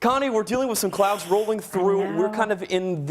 Connie, we're dealing with some clouds rolling through. We're kind of in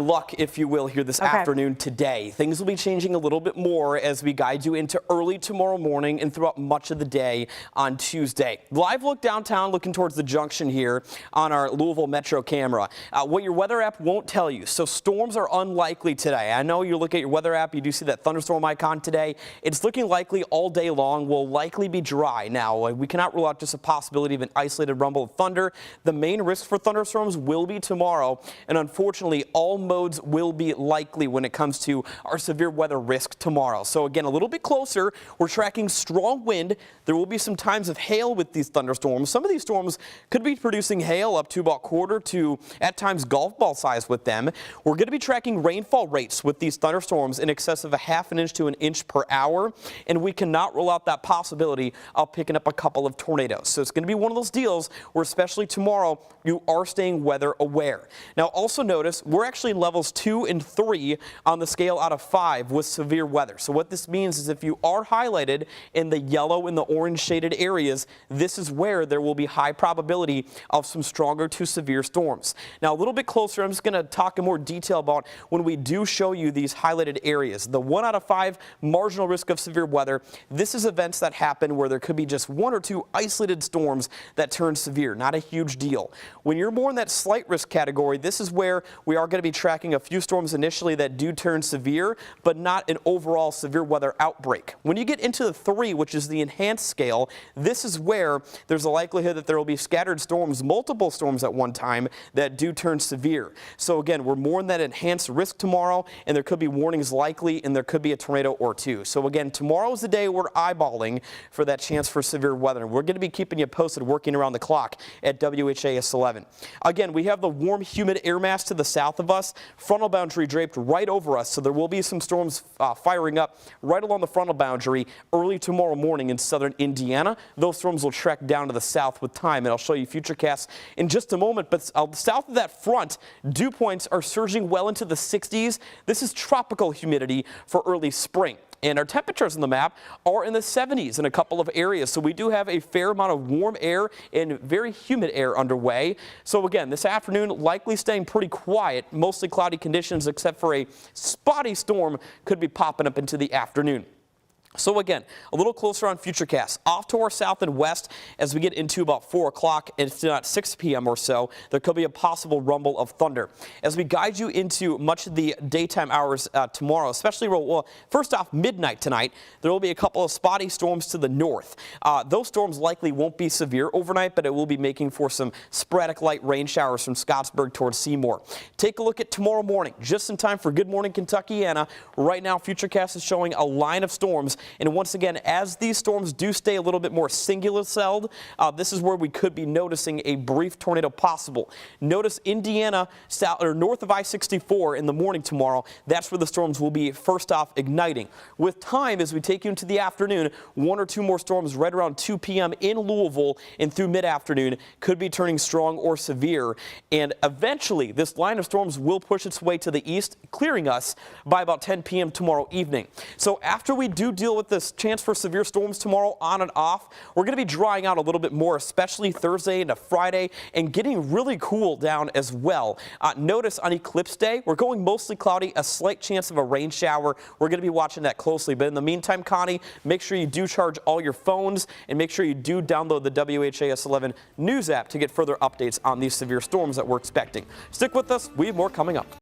luck, if you will, here this afternoon today. Things will be changing a little bit more as we guide you into early tomorrow morning and throughout much of the day on Tuesday. Live look downtown, looking towards the junction here on our Louisville Metro camera. What your weather app won't tell you. So storms are unlikely today. I know you look at your weather app, you do see that thunderstorm icon today. It's looking likely all day long, will likely be dry. Now, we cannot rule out just a possibility of an isolated rumble of thunder. The main risk for thunderstorms will be tomorrow, and unfortunately all modes will be likely when it comes to our severe weather risk tomorrow. So again, a little bit closer, we're tracking strong wind. There will be some times of hail with these thunderstorms. Some of these storms could be producing hail up to about quarter to at times golf ball size with them. We're going to be tracking rainfall rates with these thunderstorms in excess of a ½ inch to an inch per hour, and we cannot rule out that possibility of picking up a couple of tornadoes. So it's going to be one of those deals where especially tomorrow you are staying weather aware. Now also notice we're actually levels 2 and 3 on the scale out of 5 with severe weather. So what this means is if you are highlighted in the yellow and the orange shaded areas, this is where there will be high probability of some stronger to severe storms. Now a little bit closer, I'm just going to talk in more detail about when we do show you these highlighted areas. The 1 out of 5 marginal risk of severe weather, this is events that happen where there could be just 1 or 2 isolated storms that turn severe, not a huge deal. When you're more in that slight risk category, this is where we are going to be tracking a few storms initially that do turn severe, but not an overall severe weather outbreak. When you get into the 3, which is the enhanced scale, this is where there's a likelihood that there will be scattered storms, multiple storms at one time that do turn severe. So again, we're more in that enhanced risk tomorrow, and there could be warnings likely, and there could be a tornado or 2. So again, tomorrow is the day we're eyeballing for that chance for severe weather. We're going to be keeping you posted, working around the clock at WHAS 11. Again, we have the warm, humid air mass to the south of us, frontal boundary draped right over us, so there will be some storms firing up right along the frontal boundary early tomorrow morning in southern Indiana. Those storms will trek down to the south with time, and I'll show you futurecasts in just a moment. But south of that front, dew points are surging well into the 60s. This is tropical humidity for early spring. And our temperatures on the map are in the 70s in a couple of areas. So we do have a fair amount of warm air and very humid air underway. So again, this afternoon likely staying pretty quiet, mostly cloudy conditions except for a spotty storm could be popping up into the afternoon. So again, a little closer on futurecasts. Off to our south and west as we get into about 4 o'clock and it's not 6 p.m. or so, there could be a possible rumble of thunder. As we guide you into much of the daytime hours tomorrow, especially, well, first off, midnight tonight, there will be a couple of spotty storms to the north. Those storms likely won't be severe overnight, but it will be making for some sporadic light rain showers from Scottsburg towards Seymour. Take a look at tomorrow morning, just in time for Good Morning Kentuckiana. Right now, Futurecast is showing a line of storms. And once again, as these storms do stay a little bit more singular celled, this is where we could be noticing a brief tornado possible. Notice Indiana south or north of I-64 in the morning tomorrow. That's where the storms will be first off igniting. With time, as we take you into the afternoon, 1 or 2 more storms right around 2 p.m. in Louisville and through mid-afternoon could be turning strong or severe. And eventually, this line of storms will push its way to the east, clearing us by about 10 p.m. tomorrow evening. So after we do deal with this chance for severe storms tomorrow on and off, we're going to be drying out a little bit more, especially Thursday into Friday, and getting really cool down as well. Notice on eclipse day, we're going mostly cloudy, a slight chance of a rain shower. We're going to be watching that closely. But in the meantime, Connie, make sure you do charge all your phones and make sure you do download the WHAS 11 news app to get further updates on these severe storms that we're expecting. Stick with us. We have more coming up.